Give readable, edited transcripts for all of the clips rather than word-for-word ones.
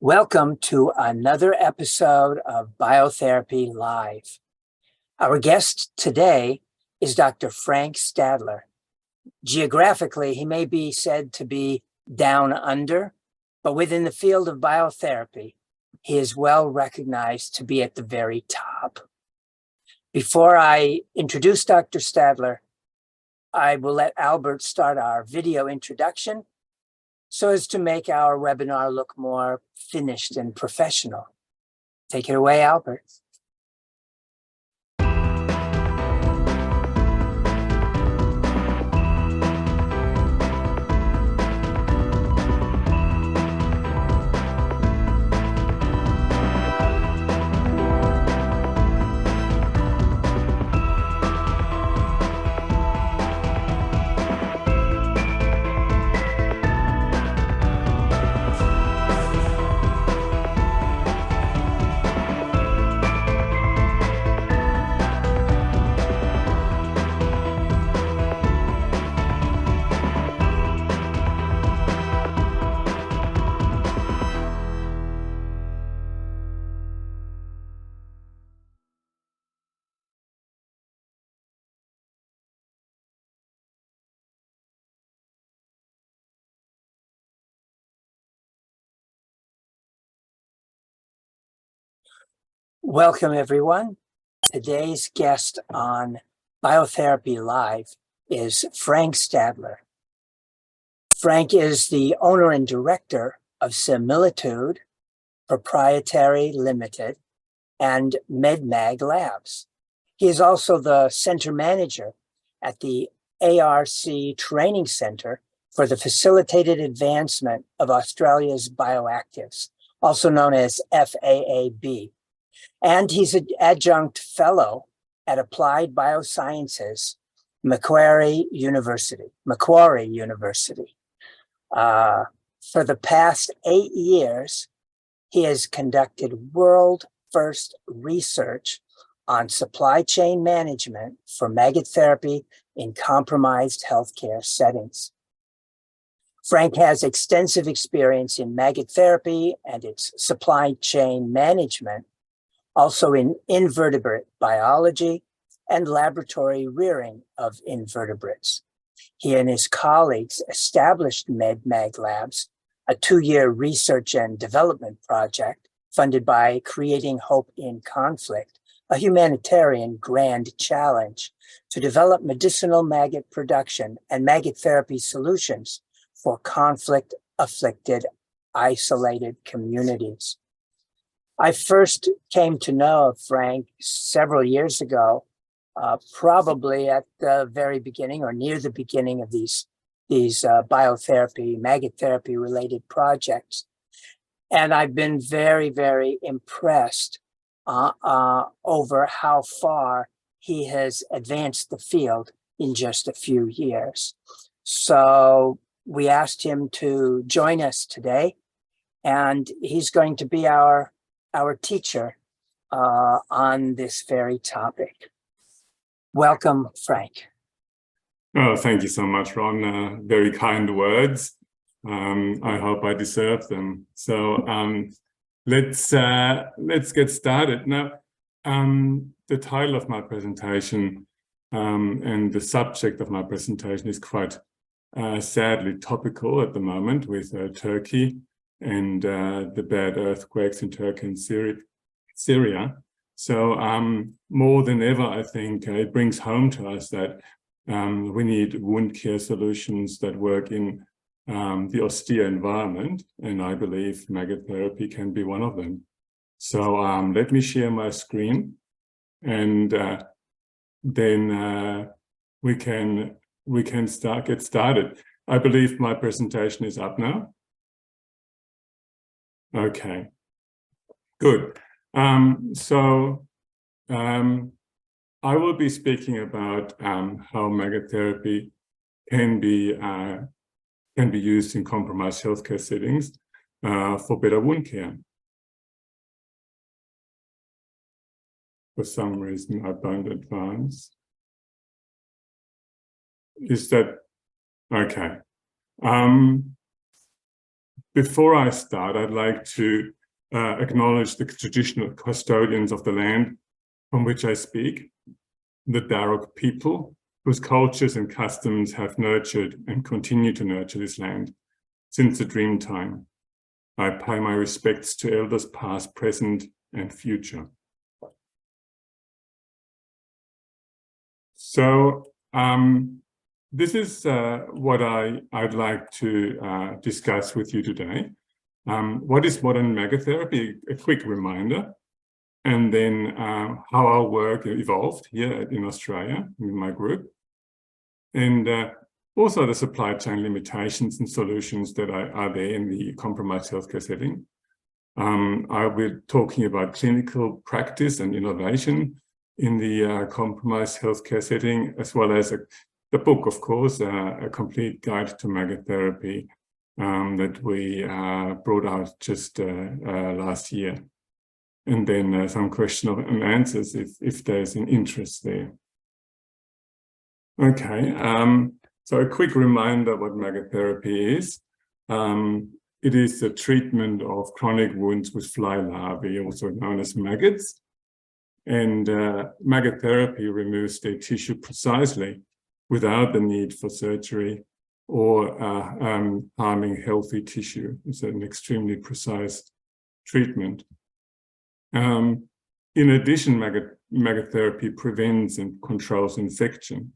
Welcome to another episode of BioTherapy Live. Our guest today is Dr. Frank Stadler. Geographically, he may be said to be down under, but within the field of biotherapy, he is well recognized to be at the very top. Before I introduce Dr. Stadler, I will let Albert start our video introduction so as to make our webinar look more finished and professional. Take it away, Albert. Welcome, everyone. Today's guest on BioTherapy Live is Frank Stadler. Frank is the owner and director of Similitude Proprietary Limited and MedMag Labs. He is also the center manager at the ARC Training Center for the Facilitated Advancement of Australia's Bioactives, also known as FAAB. And he's an adjunct fellow at Applied Biosciences, Macquarie University. For the past 8 years, he has conducted world-first research on supply chain management for maggot therapy in compromised healthcare settings. Frank has extensive experience in maggot therapy and its supply chain management, also in invertebrate biology and laboratory rearing of invertebrates. He and his colleagues established MedMag Labs, a 2-year research and development project funded by Creating Hope in Conflict, a humanitarian grand challenge to develop medicinal maggot production and maggot therapy solutions for conflict-afflicted, isolated communities. I first came to know of Frank several years ago, probably at the very beginning or near the beginning of these biotherapy, maggot therapy related projects. And I've been very, very impressed over how far he has advanced the field in just a few years. So we asked him to join us today, and he's going to be our teacher on this very topic. Welcome, Frank. Oh, thank you so much, Ron. Very kind words. I hope I deserve them. So let's get started. Now, the title of my presentation and the subject of my presentation is quite sadly topical at the moment with Turkey and the bad earthquakes in Turkey and Syria. So more than ever, I think it brings home to us that we need wound care solutions that work in the austere environment, and I believe maggot therapy can be one of them. So let me share my screen, and then we can get started. I believe my presentation is up now. Okay, good. So I will be speaking about how maggot therapy can be used in compromised healthcare settings for better wound care. For some reason, I don't advance. Is that okay? before I start, I'd like to acknowledge the traditional custodians of the land from which I speak, the Darug people, whose cultures and customs have nurtured and continue to nurture this land since the dream time. I pay my respects to elders past, present, and future. So this is what I'd like to discuss with you today. What is modern megatherapy? A quick reminder, and then how our work evolved here in Australia in my group, and also the supply chain limitations and solutions that are there in the compromised healthcare setting. I'll be talking about clinical practice and innovation in the compromised healthcare setting, as well as the book, of course, A Complete Guide to Megatherapy that we brought out just last year. And then some questions and answers if there's an interest there. Okay, so a quick reminder what megatherapy is. It is the treatment of chronic wounds with fly larvae, also known as maggots. And megatherapy removes their tissue precisely without the need for surgery or harming healthy tissue. It's an extremely precise treatment. In addition, megatherapy prevents and controls infection,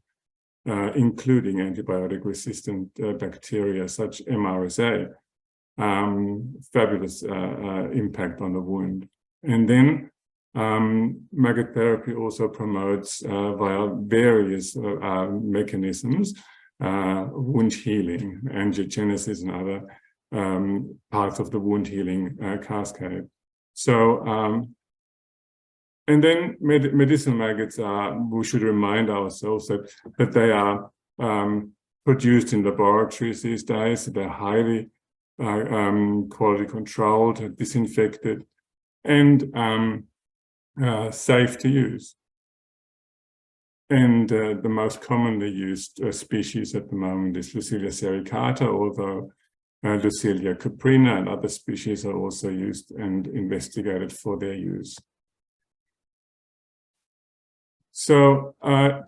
including antibiotic-resistant bacteria such MRSA. Fabulous impact on the wound. And then megatherapy also promotes via various mechanisms wound healing, angiogenesis, and other parts of the wound healing cascade. So, and then medicinal maggots we should remind ourselves that they are produced in laboratories these days. They're highly quality controlled, disinfected, and safe to use. And the most commonly used species at the moment is Lucilia sericata, although Lucilia caprina and other species are also used and investigated for their use. So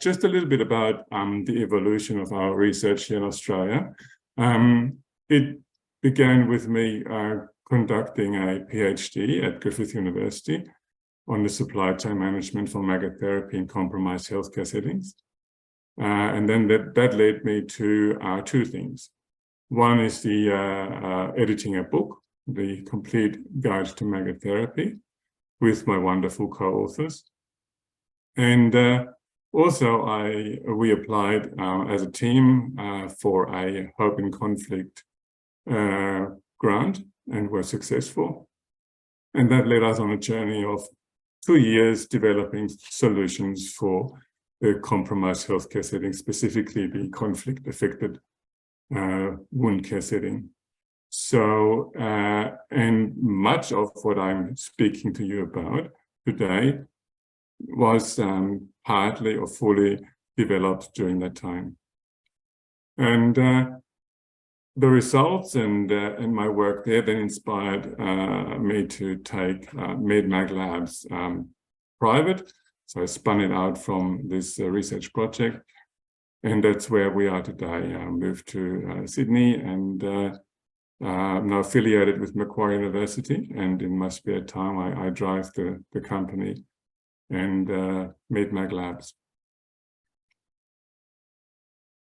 just a little bit about the evolution of our research here in Australia. It began with me conducting a PhD at Griffith University on the supply chain management for megatherapy in compromised healthcare settings. And then that led me to two things. One is the editing a book, The Complete Guide to Megatherapy, with my wonderful co-authors. And also we applied as a team for a Hope in Conflict grant and were successful. And that led us on a journey of 2 years developing solutions for the compromised healthcare setting, specifically the conflict-affected wound care setting. So, and much of what I'm speaking to you about today was partly or fully developed during that time. And the results and my work there then inspired me to take MedMag Labs private. So I spun it out from this research project, and that's where we are today. I moved to Sydney and I'm now affiliated with Macquarie University, and in my spare time I drive the company and MedMag Labs.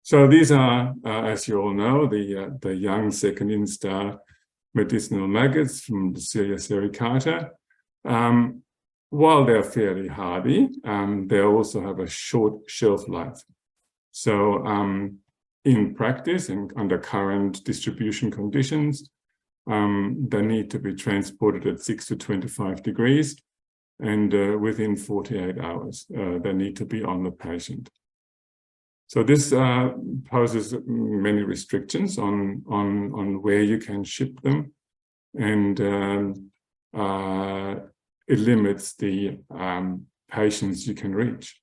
So these are, as you all know, the young second instar medicinal maggots from Lucilia sericata. While they're fairly hardy, they also have a short shelf life. So in practice and under current distribution conditions, they need to be transported at 6 to 25 degrees, and within 48 hours, they need to be on the patient. So this poses many restrictions on where you can ship them, and it limits the patients you can reach.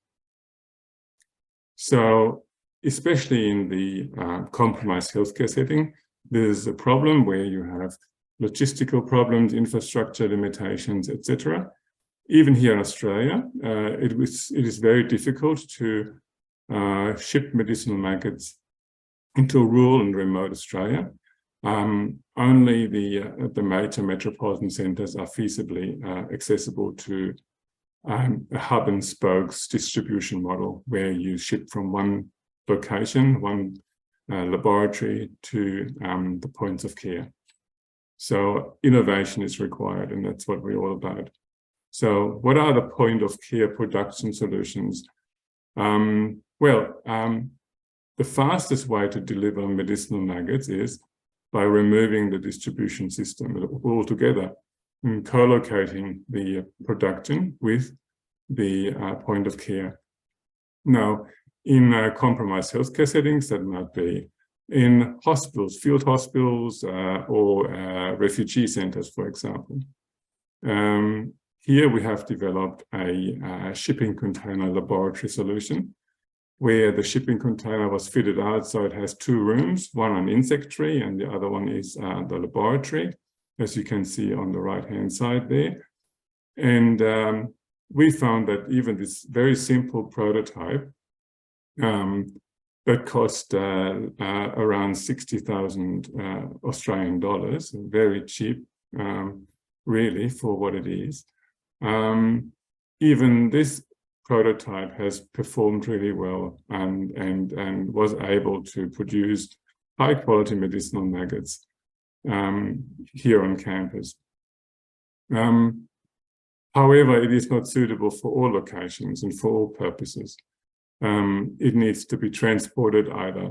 So especially in the compromised healthcare setting, there's a problem where you have logistical problems, infrastructure limitations, etc. Even here in Australia, it is very difficult to ship medicinal maggots into rural and remote Australia. Only the major metropolitan centres are feasibly accessible to a hub and spokes distribution model where you ship from one location, one laboratory to the points of care. So innovation is required, and that's what we're all about. So what are the point of care production solutions? The fastest way to deliver medicinal maggots is by removing the distribution system altogether and co-locating the production with the point of care. Now, in compromised healthcare settings, that might be in hospitals, field hospitals, or refugee centers, for example. Here we have developed a shipping container laboratory solution where the shipping container was fitted out, so it has two rooms, one an insectary and the other one is the laboratory, as you can see on the right-hand side there. And we found that even this very simple prototype that cost around 60,000 Australian dollars, very cheap, really, for what it is. Even this prototype has performed really well and was able to produce high-quality medicinal maggots here on campus. However, it is not suitable for all locations and for all purposes. It needs to be transported either,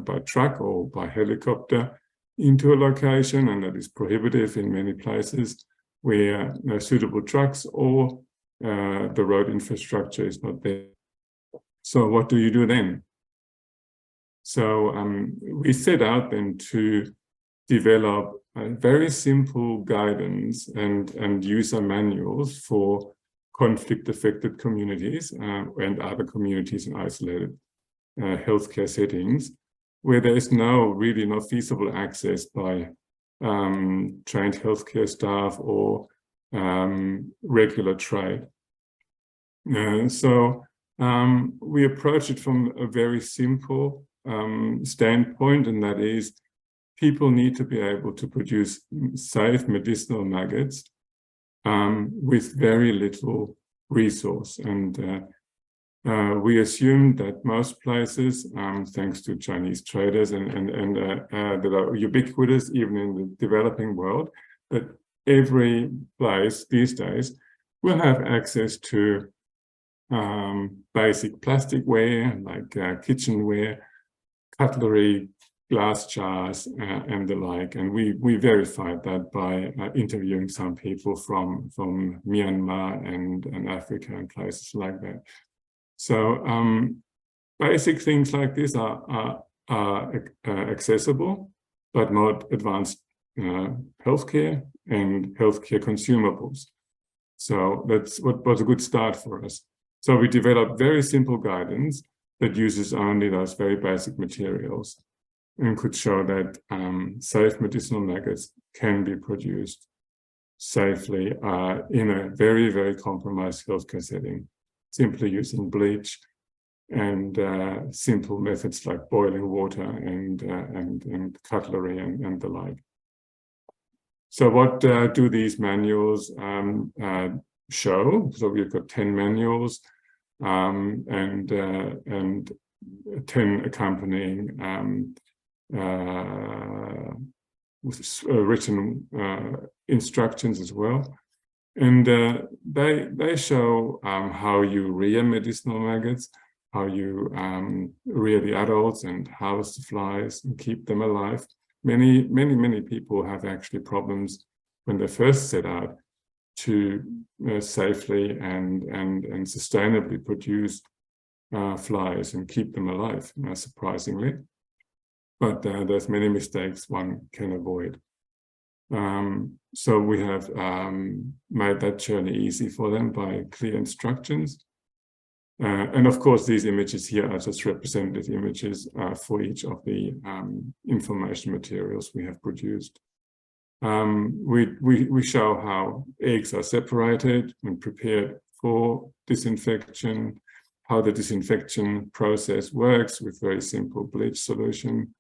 by truck or by helicopter into a location, and that is prohibitive in many places where no suitable trucks or the road infrastructure is not there. So what do you do then? So we set out then to develop a very simple guidance and user manuals for conflict-affected communities and other communities in isolated healthcare settings where there is really no feasible access by trained healthcare staff or regular trade. So we approach it from a very simple standpoint, and that is people need to be able to produce safe medicinal maggots with very little resource. And we assume that most places, thanks to Chinese traders and that are ubiquitous even in the developing world, that every place these days will have access to basic plasticware like kitchenware, cutlery, glass jars, and the like. And we verified that by interviewing some people from Myanmar and Africa and places like that. So basic things like this are accessible, but not advanced healthcare and healthcare consumables. So that's what was a good start for us. So we developed very simple guidance that uses only those very basic materials and could show that safe medicinal maggots can be produced safely in a very, very compromised healthcare setting, simply using bleach and simple methods like boiling water and cutlery and the like. So what do these manuals show? So we've got 10 manuals and 10 accompanying written instructions as well. And they show how you rear medicinal maggots, how you rear the adults and house the flies and keep them alive. Many people have actually problems when they first set out to safely and sustainably produce flies and keep them alive, surprisingly. But there's many mistakes one can avoid. So we have made that journey easy for them by clear instructions. And of course, these images here are just representative images for each of the information materials we have produced. we show how eggs are separated and prepared for disinfection, how the disinfection process works with very simple bleach solution,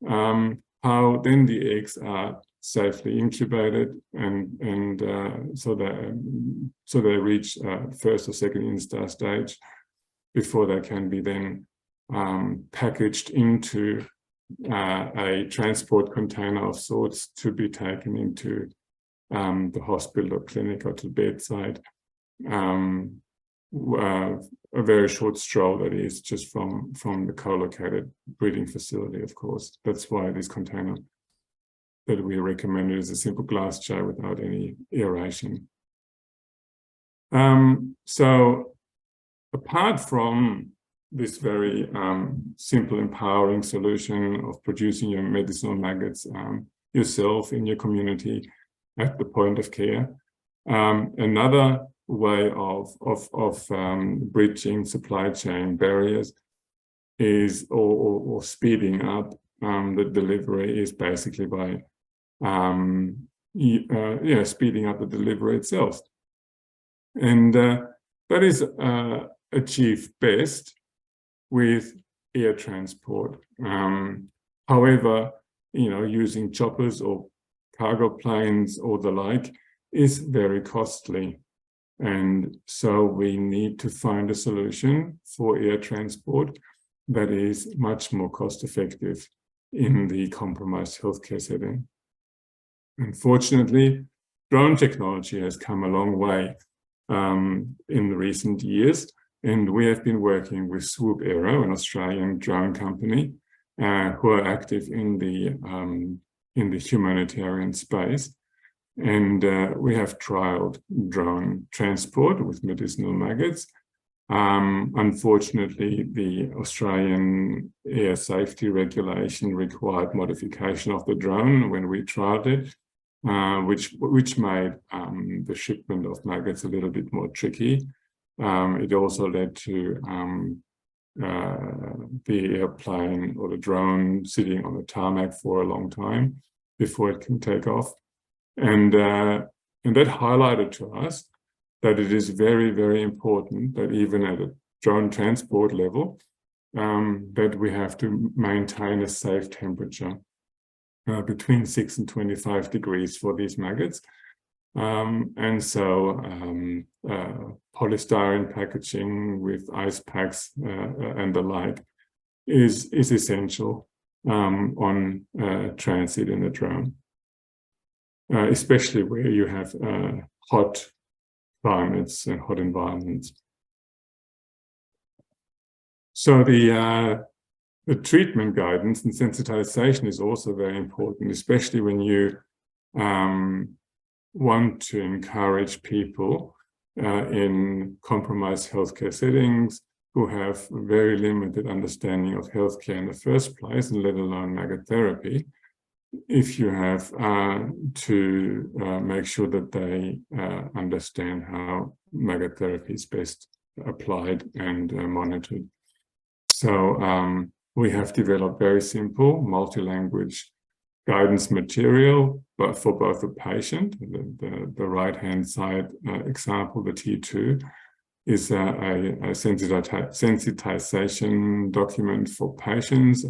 how then the eggs are safely incubated and so they reach first or second instar stage before they can be then packaged into a transport container of sorts to be taken into the hospital or clinic or to bedside. A very short stroll, that is, just from the co-located breeding facility, of course. That's why this container that we recommended is a simple glass jar without any aeration. So apart from this very simple, empowering solution of producing your medicinal maggots yourself in your community at the point of care, another way of bridging supply chain barriers is or speeding up the delivery is basically by speeding up the delivery itself, and that is achieved best with air transport. However, using choppers or cargo planes or the like is very costly. And so we need to find a solution for air transport that is much more cost effective in the compromised healthcare setting. Unfortunately, drone technology has come a long way in the recent years, and we have been working with Swoop Aero, an Australian drone company, who are active in the humanitarian space. And we have trialed drone transport with medicinal maggots. Unfortunately, the Australian air safety regulation required modification of the drone when we trialed it, which made the shipment of maggots a little bit more tricky. It also led to the airplane or the drone sitting on the tarmac for a long time before it can take off. And that highlighted to us that it is very, very important that even at a drone transport level, that we have to maintain a safe temperature between 6 and 25 degrees for these maggots. And so polystyrene packaging with ice packs and the like is essential on transit in a drone. Especially where you have hot climates and hot environments. So the treatment guidance and sensitization is also very important, especially when you want to encourage people in compromised healthcare settings who have very limited understanding of healthcare in the first place, and let alone maggot therapy. If you have to make sure that they understand how maggot therapy is best applied and monitored. So we have developed very simple multi-language guidance material, but for both the patient, the right-hand side example, the T2, is a sensitization document for patients,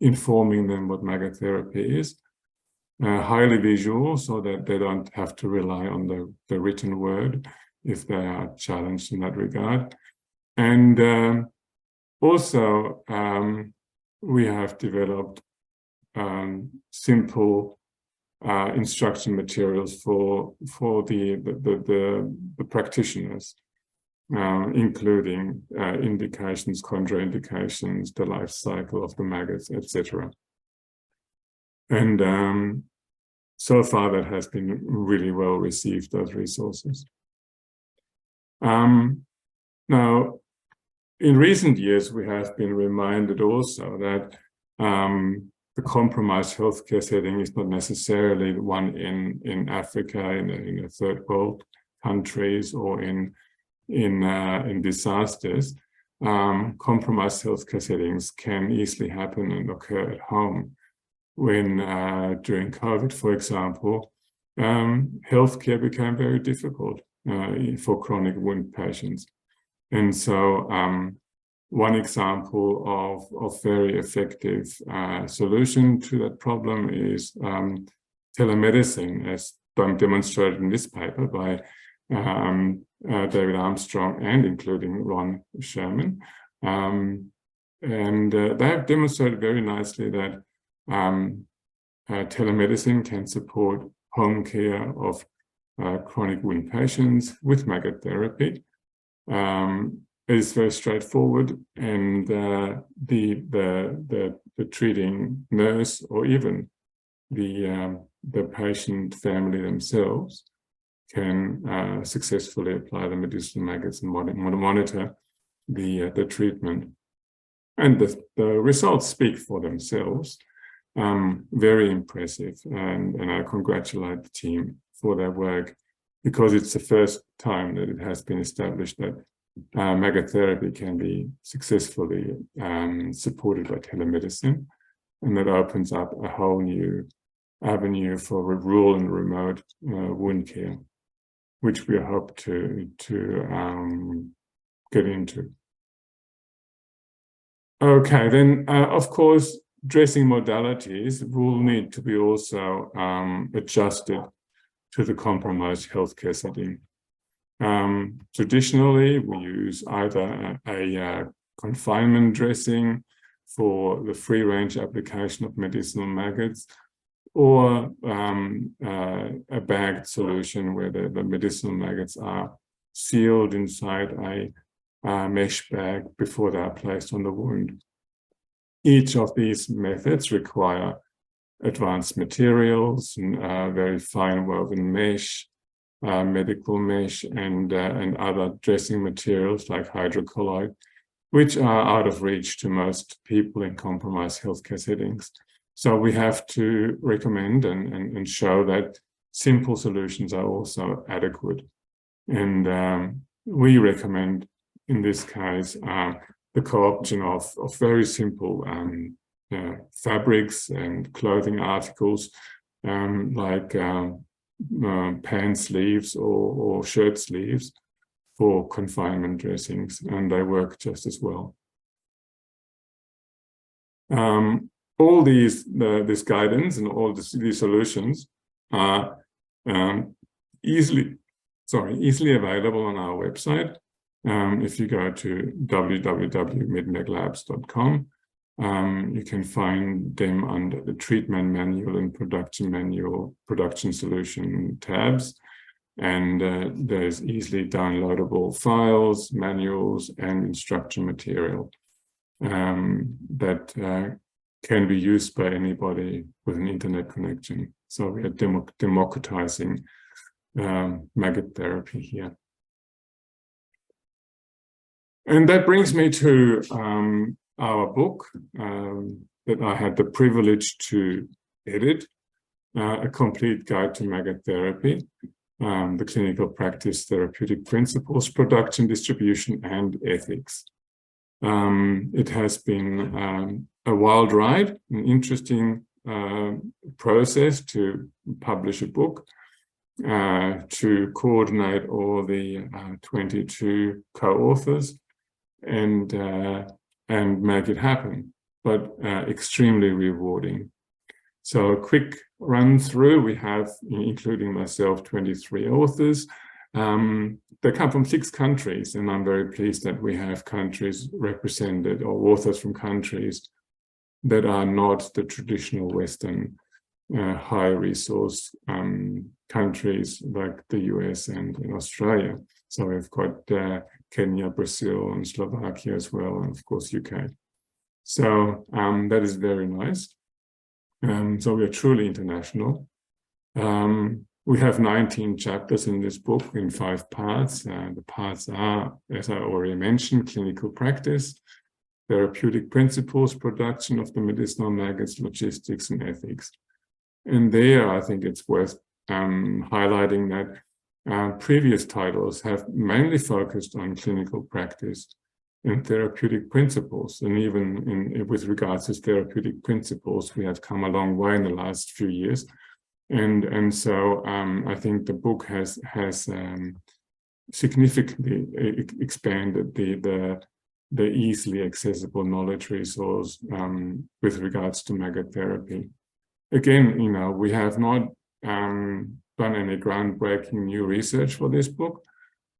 informing them what maggot therapy is, highly visual so that they don't have to rely on the written word if they are challenged in that regard. And also, we have developed simple instruction materials for the practitioners, including indications, contraindications, the life cycle of the maggots, etc. And so far that has been really well received, those resources. Now, in recent years, we have been reminded also that the compromised healthcare setting is not necessarily one in Africa, in a third world countries, or in disasters. Compromised healthcare settings can easily happen and occur at home, when during COVID, for example, healthcare became very difficult for chronic wound patients. And so one example of very effective solution to that problem is telemedicine, as demonstrated in this paper by David Armstrong and including Ron Sherman. And they have demonstrated very nicely that telemedicine can support home care of chronic wound patients with maggot therapy. It is very straightforward, and the treating nurse or even the patient family themselves can successfully apply the medicinal maggots and monitor the treatment. And the results speak for themselves. Very impressive, and I congratulate the team for their work, because it's the first time that it has been established that maggot therapy can be successfully supported by telemedicine, and that opens up a whole new avenue for rural and remote wound care, which we hope to get into. Okay, then of course, dressing modalities will need to be also adjusted to the compromised healthcare setting. Traditionally, we use either a confinement dressing for the free-range application of medicinal maggots, or a bagged solution where the medicinal maggots are sealed inside a mesh bag before they are placed on the wound. Each of these methods require advanced materials, very fine woven mesh, medical mesh, and other dressing materials like hydrocolloid, which are out of reach to most people in compromised healthcare settings. So we have to recommend and show that simple solutions are also adequate. And we recommend, in this case, the co-option of very simple fabrics and clothing articles like pant sleeves or shirt sleeves for confinement dressings, and they work just as well. All this guidance and all these solutions are easily available on our website. If you go to www.midmeglabs.com, you can find them under the treatment manual and production solution tabs. And there's easily downloadable files, manuals, and instruction material that can be used by anybody with an internet connection. So we are democratizing maggot therapy here. And that brings me to our book that I had the privilege to edit, A Complete Guide to Maggot Therapy, the Clinical Practice, Therapeutic Principles, Production, Distribution, and Ethics. It has been a wild ride, an interesting process to publish a book, to coordinate all the 22 co-authors and make it happen, but extremely rewarding. So a quick run through, we have, including myself, 23 authors. They come from 6 countries, and I'm very pleased that we have countries represented, or authors from countries that are not the traditional Western high resource countries like the US and in Australia. So we've got Kenya, Brazil, and Slovakia as well, and of course UK. So that is very nice. So we are truly international. We have 19 chapters in this book in 5 parts. The parts are, as I already mentioned, clinical practice, therapeutic principles, production of the medicinal maggots, logistics, and ethics. And there, I think it's worth highlighting that previous titles have mainly focused on clinical practice, and therapeutic principles. And even with regards to therapeutic principles, we have come a long way in the last few years. And so I think the book has significantly expanded the easily accessible knowledge resource with regards to megatherapy. Again, we have not done any groundbreaking new research for this book.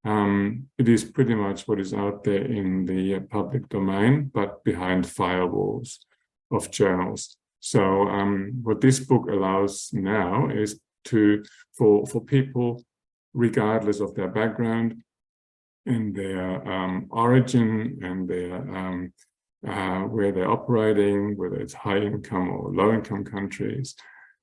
It is pretty much what is out there in the public domain, but behind firewalls of journals. So what this book allows now is for people, regardless of their background and their origin and their where they're operating, whether it's high income or low income countries,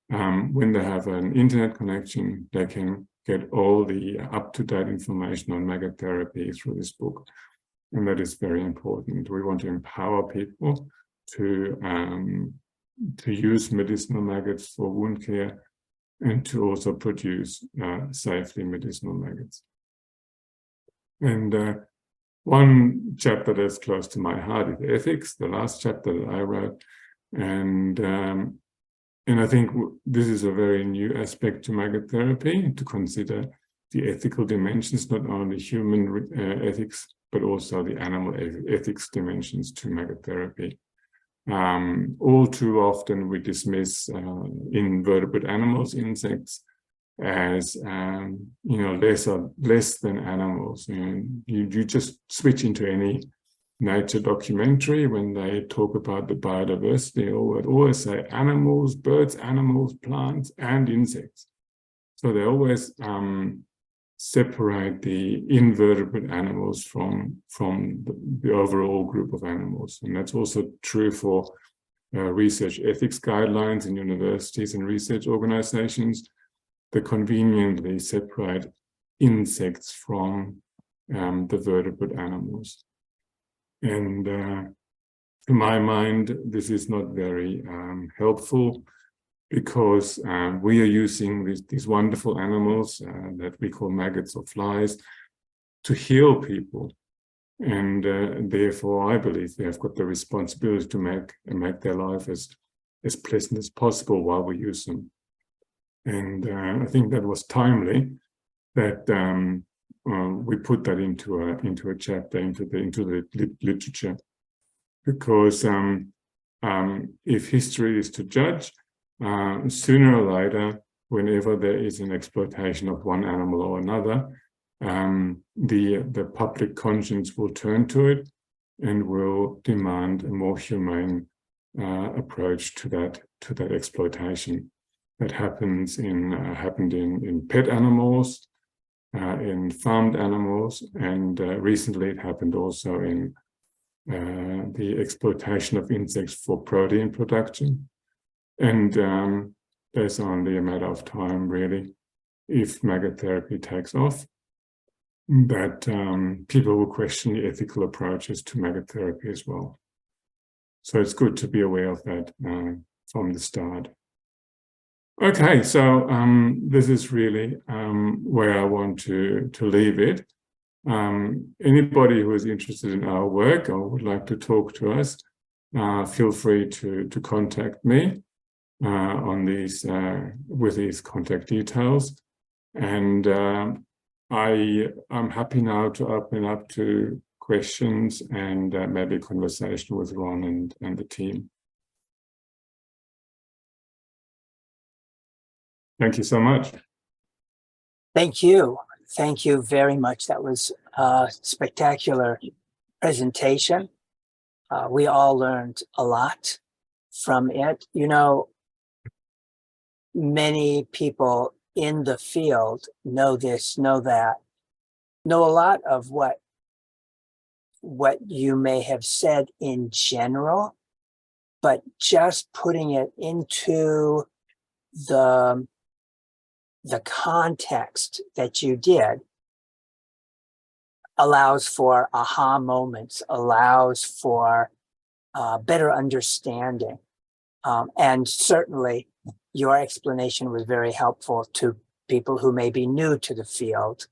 when they have an internet connection, they can get all the up-to-date information on megatherapy through this book. And that is very important. We want to empower people to use medicinal maggots for wound care and to also produce safely medicinal maggots. And one chapter that's close to my heart is ethics, the last chapter that I wrote. And I think this is a very new aspect to magotherapy, to consider the ethical dimensions, not only human ethics, but also the animal ethics dimensions to magotherapy. All too often we dismiss invertebrate animals, insects, as less than animals. You just switch into any nature documentary when they talk about the biodiversity, or always say animals, birds, animals, plants, and insects. So they always separate the invertebrate animals from the overall group of animals. And that's also true for research ethics guidelines in universities and research organizations. They conveniently separate insects from the vertebrate animals. And to my mind, this is not very helpful, because we are using these wonderful animals that we call maggots or flies to heal people. And therefore, I believe they have got the responsibility to make their life as pleasant as possible while we use them. And I think that was timely that we put that into a chapter, into the literature, because if history is to judge, sooner or later, whenever there is an exploitation of one animal or another, the public conscience will turn to it and will demand a more humane approach to that exploitation. That happened in pet animals, in farmed animals, and recently it happened also in the exploitation of insects for protein production. And there's only a matter of time, really, if magotherapy takes off, that people will question the ethical approaches to magotherapy as well. So it's good to be aware of that from the start. Okay, so this is really where I want to leave it. Anybody who is interested in our work or would like to talk to us, feel free to contact me on these with these contact details. And I'm happy now to open up to questions and maybe conversation with Ron and the team. Thank you so much. Thank you. Thank you very much. That was a spectacular presentation. We all learned a lot from it. Many people in the field know this, know that, know a lot of what you may have said in general, but just putting it into the context that you did allows for aha moments, allows for better understanding. And certainly your explanation was very helpful to people who may be new to the field,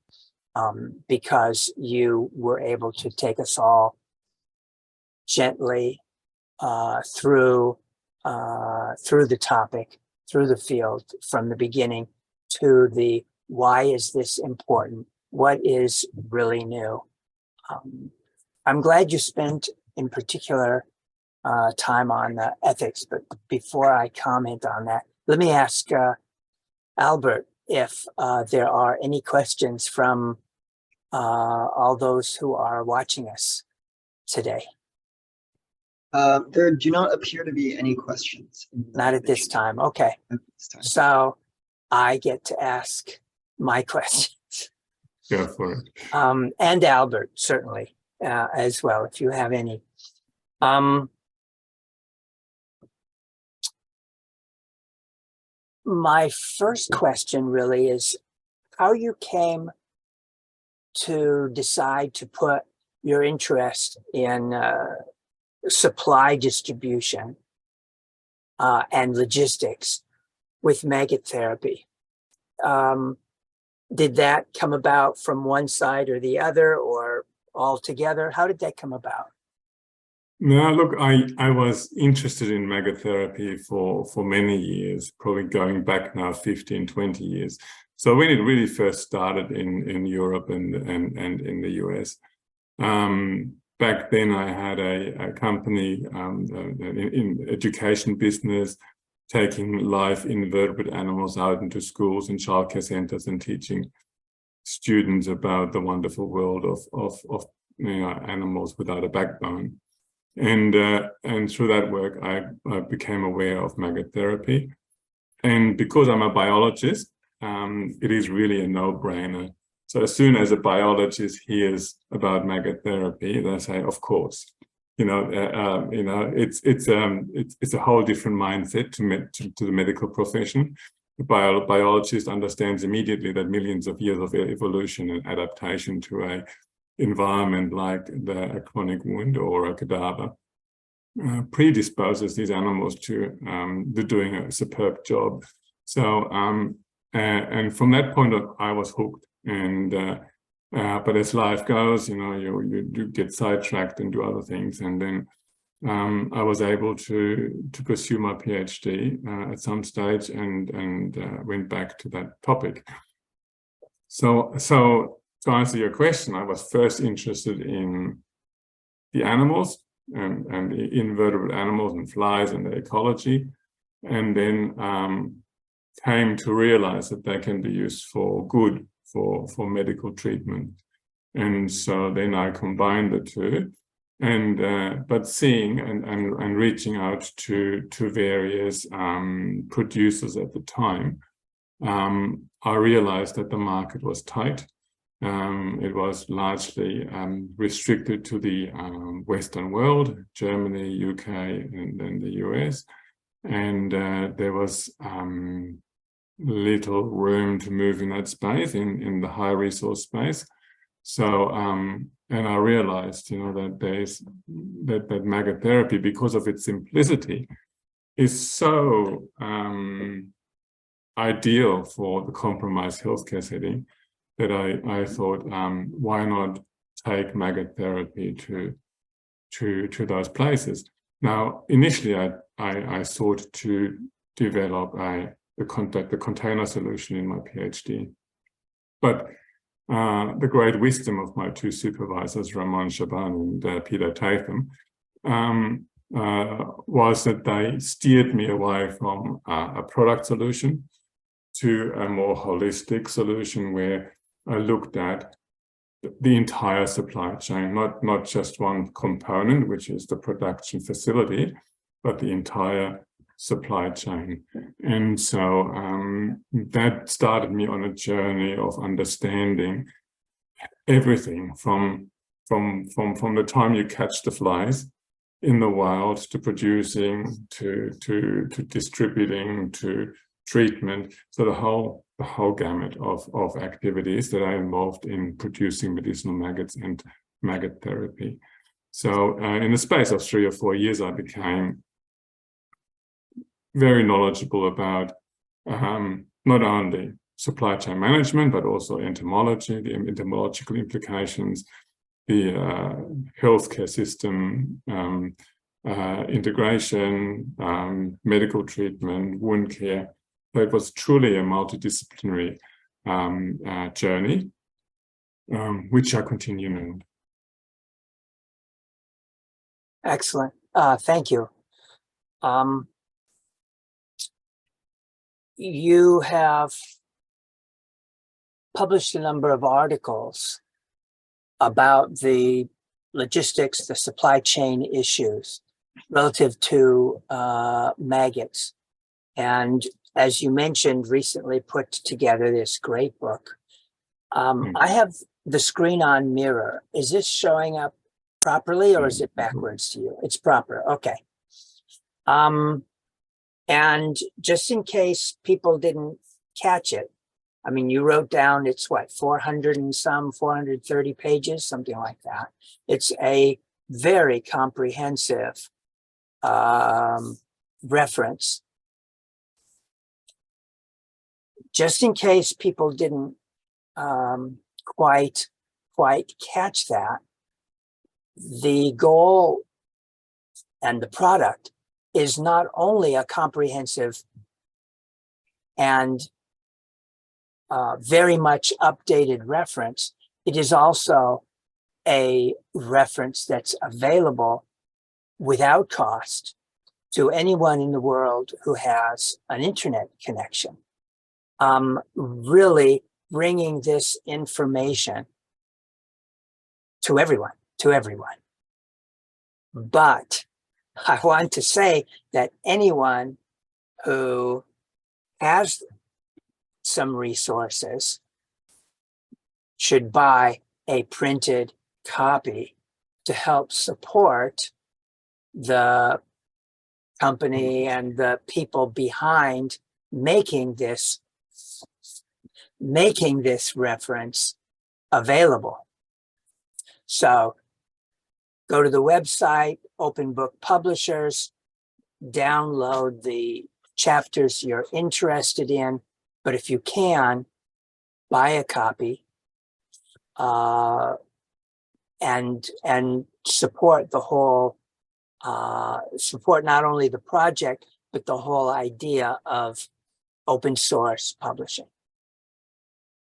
because you were able to take us all gently through the topic, through the field, from the beginning to the why is this important? What is really new? I'm glad you spent in particular time on ethics, but before I comment on that, let me ask Albert if there are any questions from all those who are watching us today. There do not appear to be any questions. Not at this time. Okay. At this time. So I get to ask my questions. Go for it. And Albert, certainly, as well, if you have any. My first question really is how you came to decide to put your interest in supply distribution and logistics with maggot therapy. Did that come about from one side or the other or all together? How did that come about? No, look, I was interested in maggot therapy for many years, probably going back now 15, 20 years. So when it really first started in Europe and in the US, back then I had a company in education business, taking live invertebrate animals out into schools and childcare centers and teaching students about the wonderful world of animals without a backbone. And through that work, I became aware of maggot therapy. And because I'm a biologist, it is really a no-brainer. So as soon as a biologist hears about maggot therapy, they say, "Of course." It's a whole different mindset to the medical profession. The biologist understands immediately that millions of years of evolution and adaptation to a environment like a chronic wound or a cadaver predisposes these animals to doing a superb job. So, and from that point on, I was hooked. And but as life goes, you get sidetracked and do other things. And then I was able to pursue my PhD at some stage and went back to that topic. So to answer your question, I was first interested in the animals and invertebrate animals and flies and the ecology, and then came to realize that they can be used for good, for medical treatment. And so then I combined the two, and but seeing and reaching out to various producers at the time, I realized that the market was tight. It was largely restricted to the Western world, Germany, UK, and then the US. And there was little room to move in that space, in the high resource space. So, and I realized, that that maggot therapy, because of its simplicity, is so ideal for the compromised healthcare setting that I thought, why not take maggot therapy to those places? Now, initially, I sought to develop the container solution in my PhD, but the great wisdom of my two supervisors, Ramon Shaban and Peter Tatham, was that they steered me away from a product solution to a more holistic solution where I looked at the entire supply chain, not just one component, which is the production facility, but the entire supply chain. And so that started me on a journey of understanding everything from the time you catch the flies in the wild to producing to distributing to treatment. So the whole gamut of activities that are involved in producing medicinal maggots and maggot therapy. So in the space of 3 or 4 years, I became very knowledgeable about not only supply chain management, but also entomology, the entomological implications, healthcare system, integration, medical treatment, wound care. So it was truly a multidisciplinary journey, which I continue now. Excellent. Thank you. You have published a number of articles about the logistics, the supply chain issues relative to maggots. And as you mentioned, recently put together this great book. I have the screen on mirror. Is this showing up properly or is it backwards to you? It's proper. Okay. And just in case people didn't catch it, I mean, you wrote down it's what, 400 and some, 430 pages, something like that. It's a very comprehensive reference. Just in case people didn't quite catch that, the goal and the product is not only a comprehensive and very much updated reference, it is also a reference that's available without cost to anyone in the world who has an internet connection. Really bringing this information to everyone. But I want to say that anyone who has some resources should buy a printed copy to help support the company and the people behind making this reference available. So go to the website, Open Book Publishers, download the chapters you're interested in, but if you can, buy a copy and support the whole, support not only the project, but the whole idea of open source publishing.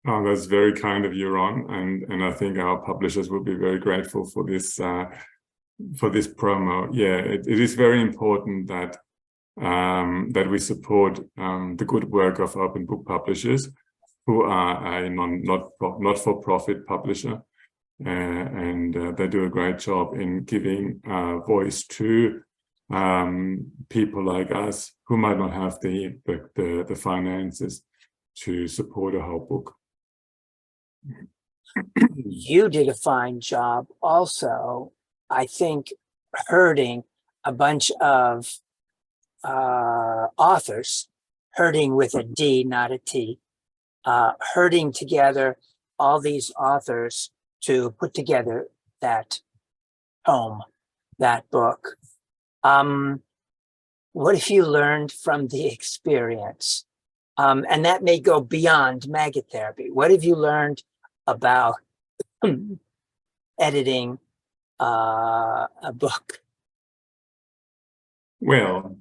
Oh, that's very kind of you, Ron, and I think our publishers will be very grateful for this promo. Yeah, it is very important that that we support the good work of Open Book Publishers, who are a not-for-profit publisher, and they do a great job in giving voice to people like us who might not have the finances to support a whole book. You did a fine job also, I think, herding a bunch of authors, herding with a D, not a T, herding together all these authors to put together that tome, that book. What have you learned from the experience? And that may go beyond maggot therapy. What have you learned about editing a book? Well,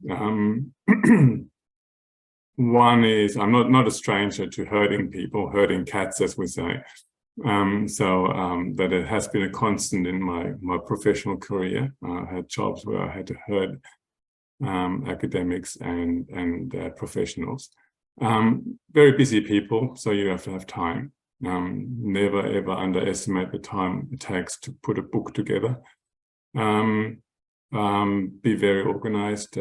one is I'm not a stranger to herding people, herding cats, as we say. That it has been a constant in my professional career. I had jobs where I had to herd academics and professionals. Very busy people, so you have to have time. Never ever underestimate the time it takes to put a book together. Be very organized.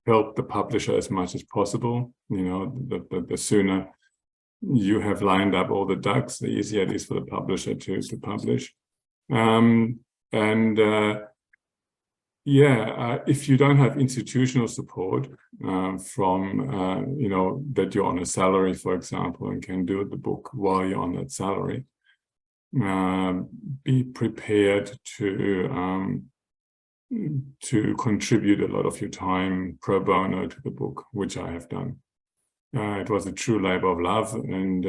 Help the publisher as much as possible. You know, the sooner you have lined up all the ducks, the easier it is for the publisher to publish. If you don't have institutional support from, you know, that you're on a salary, for example, and can do the book while you're on that salary, be prepared to contribute a lot of your time pro bono to the book, which I have done. It was a true labor of love, and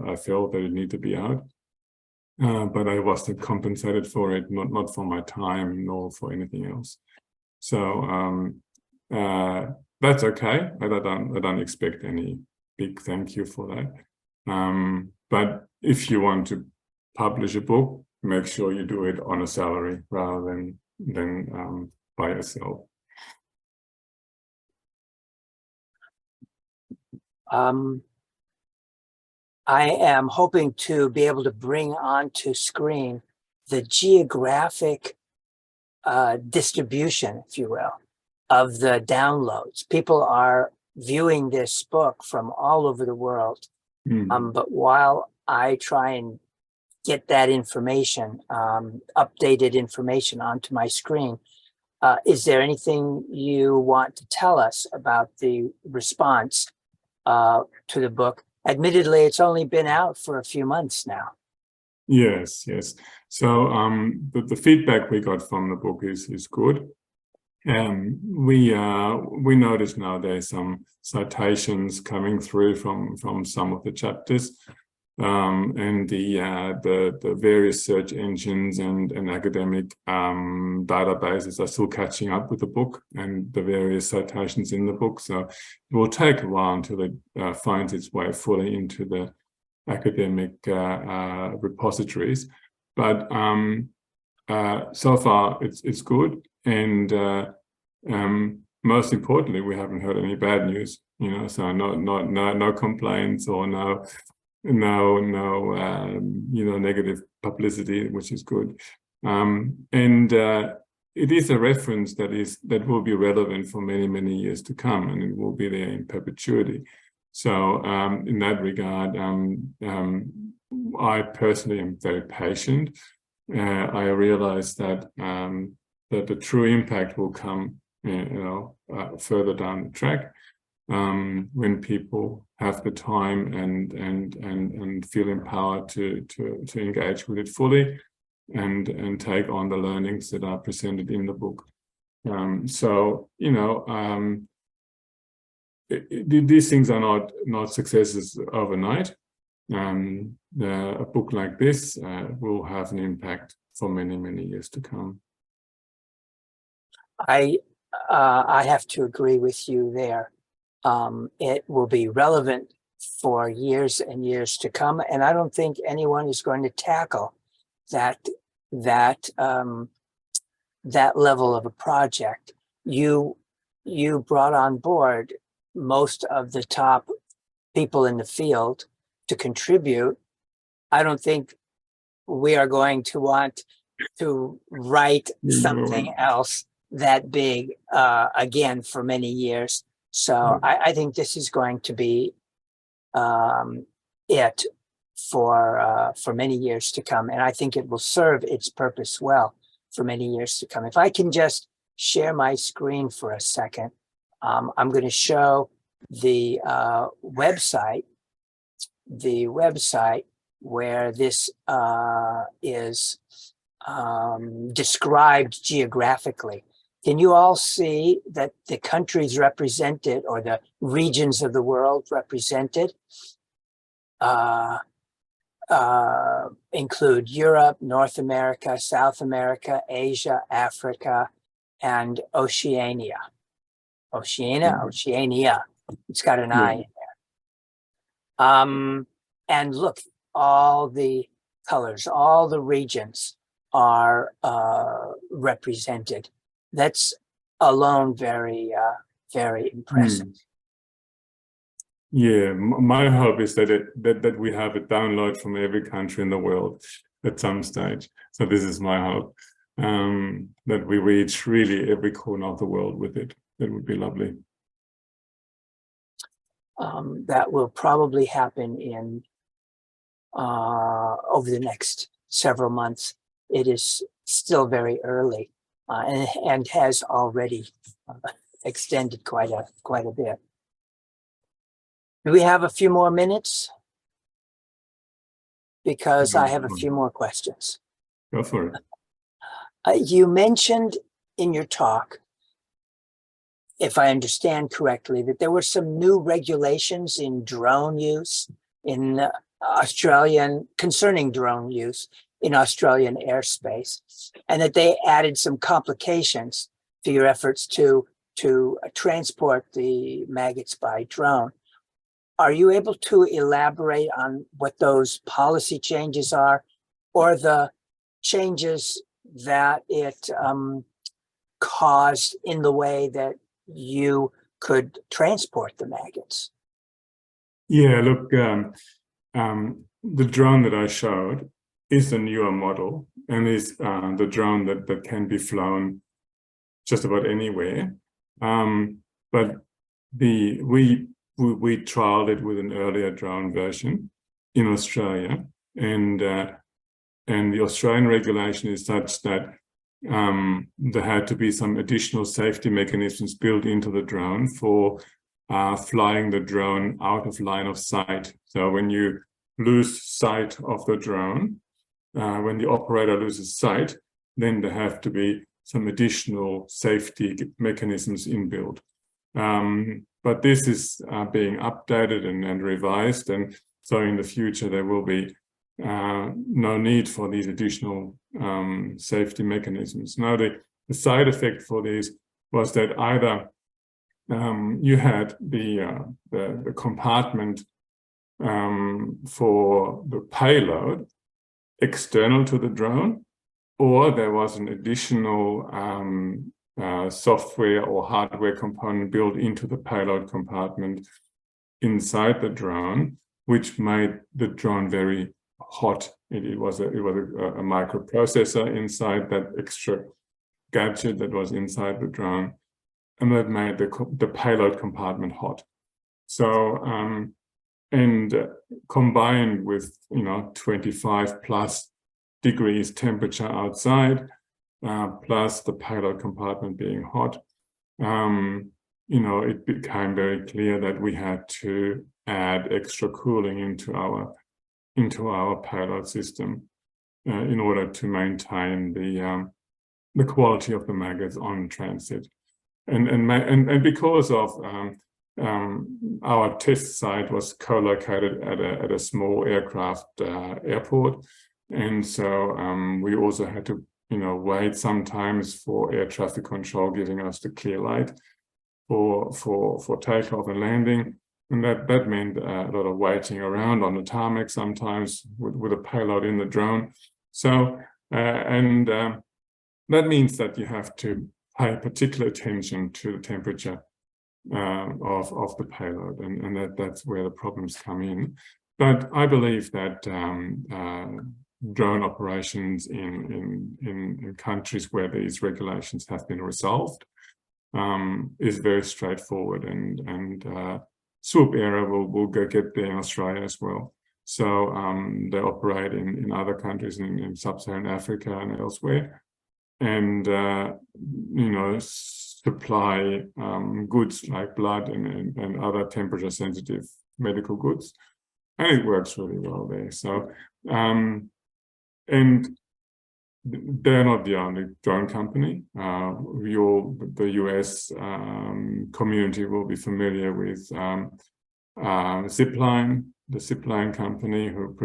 I felt that it needed to be out. but I wasn't compensated for it, not for my time nor for anything else. So that's okay. I don't expect any big thank you for that. But if you want to publish a book, make sure you do it on a salary rather than by yourself. I am hoping to be able to bring onto screen the geographic distribution, if you will, of the downloads. People are viewing this book from all over the world. But while I try and get that information, updated information onto my screen, is there anything you want to tell us about the response to the book? Admittedly, it's only been out for a few months now. Yes. So the feedback we got from the book is good. We notice now there's some citations coming through from some of the chapters, and the various search engines and academic databases are still catching up with the book and the various citations in the book. So it will take a while until it finds its way fully into the academic repositories, but so far it's good, and most importantly, we haven't heard any bad news. So no complaints or no negative publicity, which is good, and it is a reference that will be relevant for many years to come, and it will be there in perpetuity. So in that regard, I personally am very patient. I realize that the true impact will come, further down the track, when people have the time and feel empowered to engage with it fully and take on the learnings that are presented in the book. These things are not successes overnight. A book like this will have an impact for many years to come. I have to agree with you there. It will be relevant for years and years to come, and I don't think anyone is going to tackle that level of a project. You brought on board most of the top people in the field to contribute. I don't think we are going to want to write something else that big again for many years. So I think this is going to be it for many years to come, and I think it will serve its purpose well for many years to come. If I can just share my screen for a second, I'm going to show the website where this is described geographically. Can you all see that the countries represented, or the regions of the world represented, include Europe, North America, South America, Asia, Africa, and Oceania. Oceania. It's got an I in there. And look, all the colors, all the regions are represented. That's alone very impressive. Yeah, my hope is that we have a download from every country in the world at some stage. So this is my hope, that we reach really every corner of the world with it. That would be lovely. That will probably happen in over the next several months. It is still very early, and has already extended quite a bit. Do we have a few more minutes? Because I have a few more questions. Go for it. You mentioned in your talk, if I understand correctly, that there were some new regulations in drone use in Australia, concerning drone use in Australian airspace, and that they added some complications to your efforts to transport the maggots by drone. Are you able to elaborate on what those policy changes are, or the changes that it caused in the way that you could transport the maggots? Yeah, look, the drone that I showed is a newer model and is the drone that can be flown just about anywhere. But we trialed it with an earlier drone version in Australia, and the Australian regulation is such that there had to be some additional safety mechanisms built into the drone for flying the drone out of line of sight. So when you lose sight of the drone, when the operator loses sight, then there have to be some additional safety mechanisms inbuilt. But this is being updated and revised, and so in the future there will be no need for these additional safety mechanisms. Now, the side effect for these was that either you had the compartment for the payload external to the drone, or there was an additional software or hardware component built into the payload compartment inside the drone, which made the drone very hot. It was a microprocessor inside that extra gadget that was inside the drone, and that made the payload compartment hot. So combined with 25 plus degrees temperature outside, plus the payload compartment being hot, it became very clear that we had to add extra cooling into our payload system in order to maintain the quality of the maggots on transit. And because of our test site was co-located at a small aircraft airport, and so we also had to wait sometimes for air traffic control giving us the clear light for takeoff and landing, and that meant a lot of waiting around on the tarmac sometimes with a payload in the drone. So that means that you have to pay particular attention to the temperature of the payload, and that's where the problems come in. But I believe that drone operations in countries where these regulations have been resolved is very straightforward, and Swoop Era will get there in Australia as well. So they operate in other countries in sub-Saharan Africa and elsewhere, and supply goods like blood and other temperature sensitive medical goods, and it works really well there. So and they're not the only drone company. The US community will be familiar with Zipline, the Zipline company who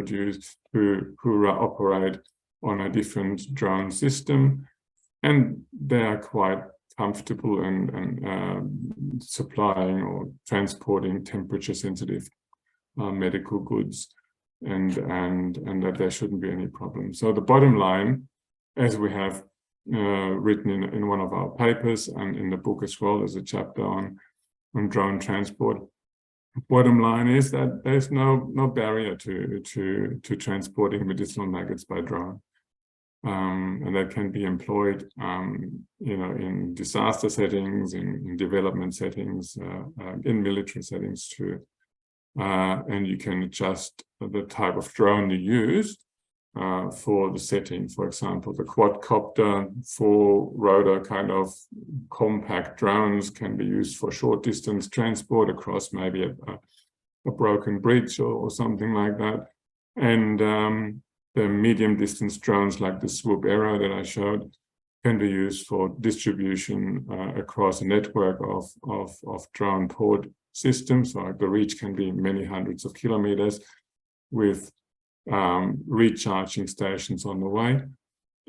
operate on a different drone system, and they are quite comfortable and supplying or transporting temperature sensitive medical goods, and that there shouldn't be any problem. So the bottom line, as we have written in one of our papers and in the book as well, there's a chapter on drone transport. Bottom line is that there's no barrier to transporting medicinal maggots by drone, and that can be employed, in disaster settings, in development settings, in military settings too. And you can adjust the type of drone you use for the setting. For example, the quadcopter 4-rotor kind of compact drones can be used for short distance transport across maybe a broken bridge or something like that. And the medium distance drones like the Swoop Era that I showed can be used for distribution across a network of drone port systems. So the reach can be many hundreds of kilometers with recharging stations on the way.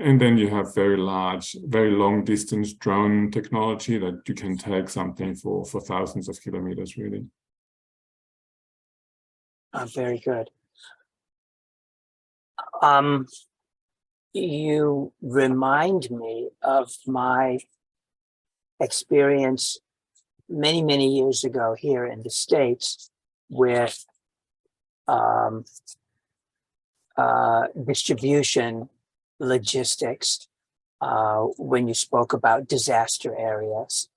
And then you have very large, very long distance drone technology that you can take something for thousands of kilometers, really. Very good. You remind me of my experience many, many years ago here in the States with distribution logistics when you spoke about disaster areas.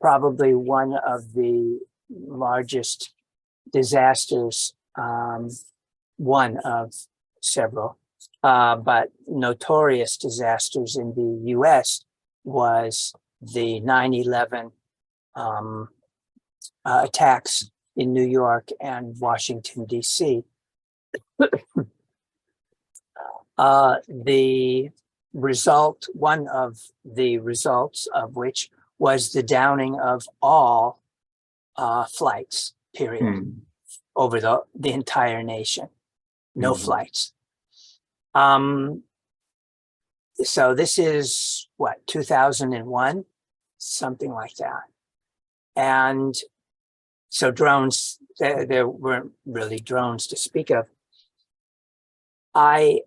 Probably one of the largest disasters, one of several, but notorious disasters in the US was the 9/11 attacks in New York and Washington, D.C. One of the results of which was the downing of all flights, period, over the entire nation. No flights. So this is what, 2001, something like that. And so drones, there weren't really drones to speak of. My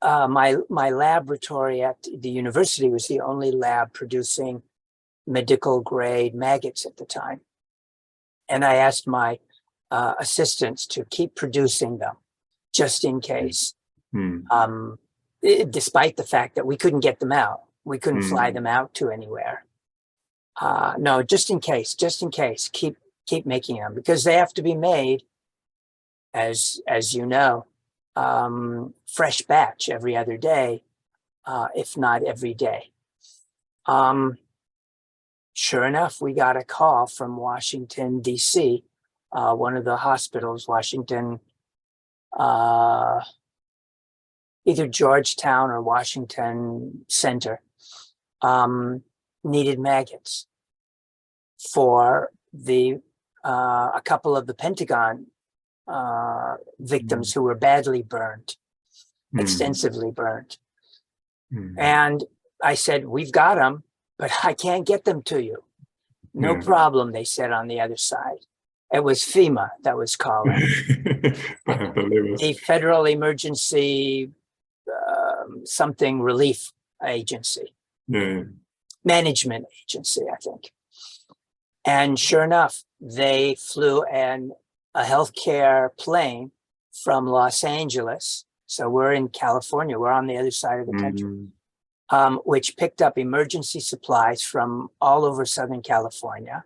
laboratory at the university was the only lab producing medical grade maggots at the time. And I asked my assistants to keep producing them just in case, despite the fact that we couldn't get them out. We couldn't fly them out to anywhere. No, just in case, keep making them, because they have to be made, as you know, fresh batch every other day, if not every day. Sure enough, we got a call from Washington, D.C., one of the hospitals, Washington, either Georgetown or Washington Center, needed maggots for a couple of the Pentagon victims who were badly burned, extensively burned. And I said, we've got them, but I can't get them to you. No problem, they said on the other side. It was FEMA that was calling. The Federal Emergency something relief agency. Management agency, I think. And sure enough, they flew a healthcare plane from Los Angeles. So we're in California, we're on the other side of the country, which picked up emergency supplies from all over Southern California.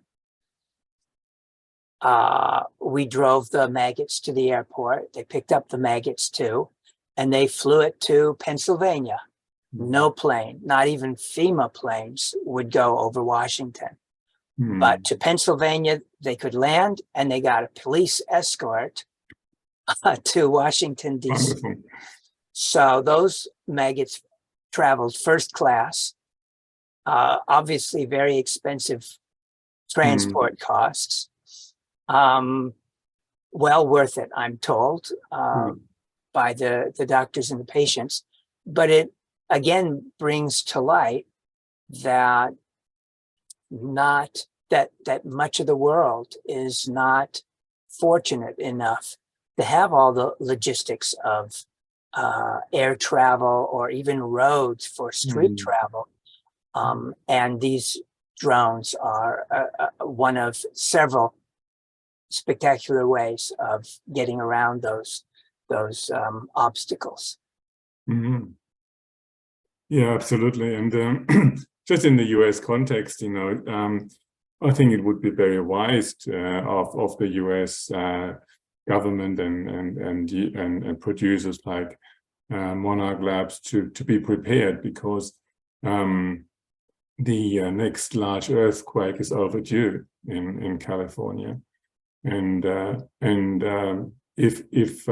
We drove the maggots to the airport. They picked up the maggots too, and they flew it to Pennsylvania. No plane, not even FEMA planes would go over Washington. But to Pennsylvania, they could land, and they got a police escort to Washington, D.C. So those maggots traveled first class, obviously very expensive transport costs. Well worth it, I'm told, by the doctors and the patients. But it again brings to light that that much of the world is not fortunate enough to have all the logistics of air travel or even roads for street travel. And these drones are one of several spectacular ways of getting around those obstacles. Yeah, absolutely. And just in the US context, I think it would be very wise of the US government and producers like Monarch Labs to be prepared, because the next large earthquake is overdue in California, and if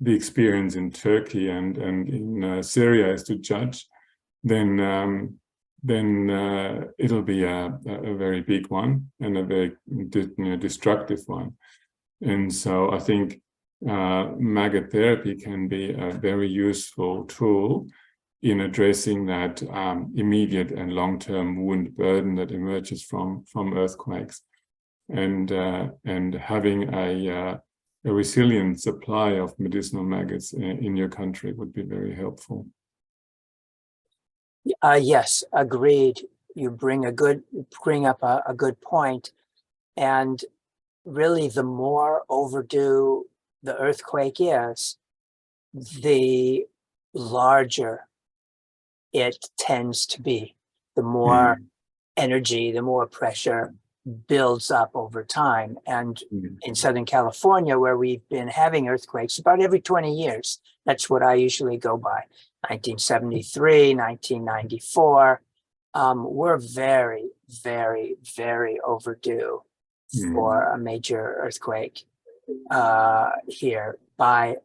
the experience in Turkey and in Syria is to judge, then then it'll be a very big one and a very destructive one. And so I think maggot therapy can be a very useful tool in addressing that immediate and long-term wound burden that emerges from earthquakes, and having a resilient supply of medicinal maggots in your country would be very helpful. Yes, agreed. You bring up a good point, and really, the more overdue the earthquake is, the larger it tends to be. The more energy, the more pressure builds up over time. And in Southern California, where we've been having earthquakes about every 20 years, that's what I usually go by. 1973, 1994, we're very, very, very overdue for a major earthquake here, by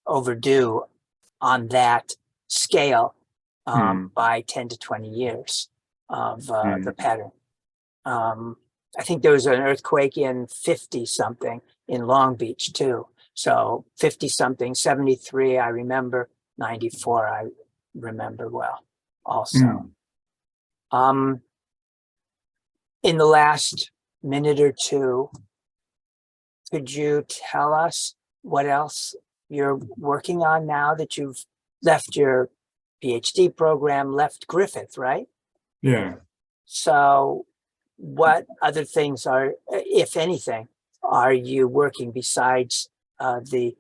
overdue on that scale by 10 to 20 years of the pattern. I think there was an earthquake in 50 something in Long Beach too. So 50 something, 73, I remember, 94, I remember well also. In the last minute or two, could you tell us what else you're working on now that you've left your PhD program, left Griffith, right? Yeah. So what other things are, if anything, are you working besides the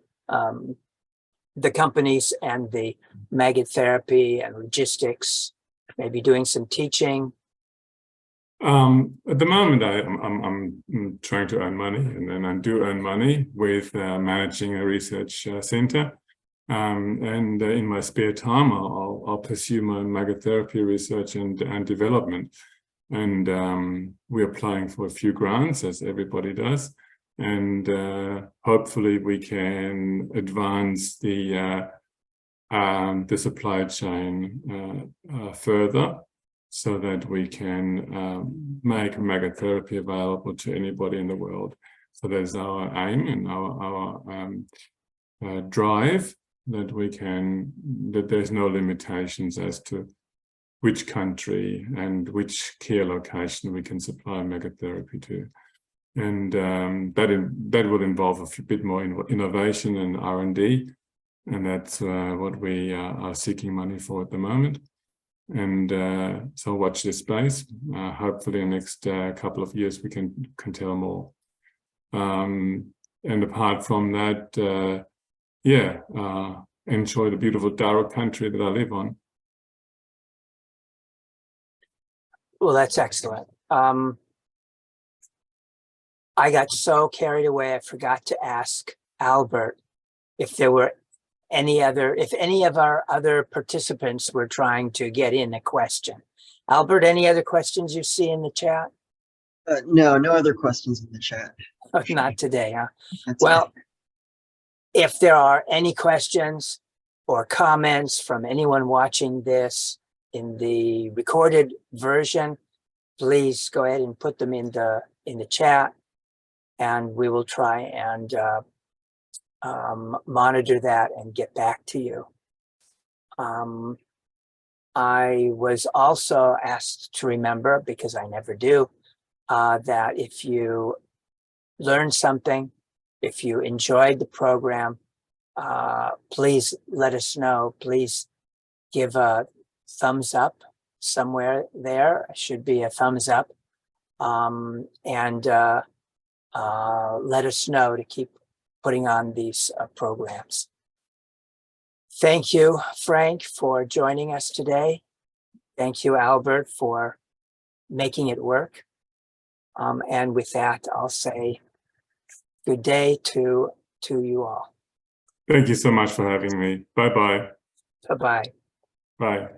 companies and the maggot therapy and logistics, maybe doing some teaching? At the moment, I'm trying to earn money, and then I do earn money with managing a research center. And in my spare time, I'll pursue my maggot therapy research and development. And we're applying for a few grants, as everybody does. And hopefully we can advance the supply chain further, so that we can make maggot therapy available to anybody in the world. So that's our aim and our drive, that there's no limitations as to which country and which care location we can supply maggot therapy to. And that will involve a bit more innovation and R&D, and that's what we are seeking money for at the moment. And so watch this space. Hopefully in the next couple of years we can tell more. And apart from that, enjoy the beautiful Darug country that I live on. Well, that's excellent. I got so carried away, I forgot to ask Albert if there were if any of our other participants were trying to get in a question. Albert, any other questions you see in the chat? No other questions in the chat. Not today, huh? That's well, okay. If there are any questions or comments from anyone watching this in the recorded version, please go ahead and put them in the chat, and we will try and monitor that and get back to you. I was also asked to remember, because I never do, that if you learned something, if you enjoyed the program, please let us know. Please give a thumbs up somewhere there. It should be a thumbs up. And let us know to keep putting on these programs. Thank you, Frank, for joining us today. Thank you, Albert, for making it work. And with that, I'll say good day to you all. Thank you so much for having me. Bye-bye. Bye-bye. Bye.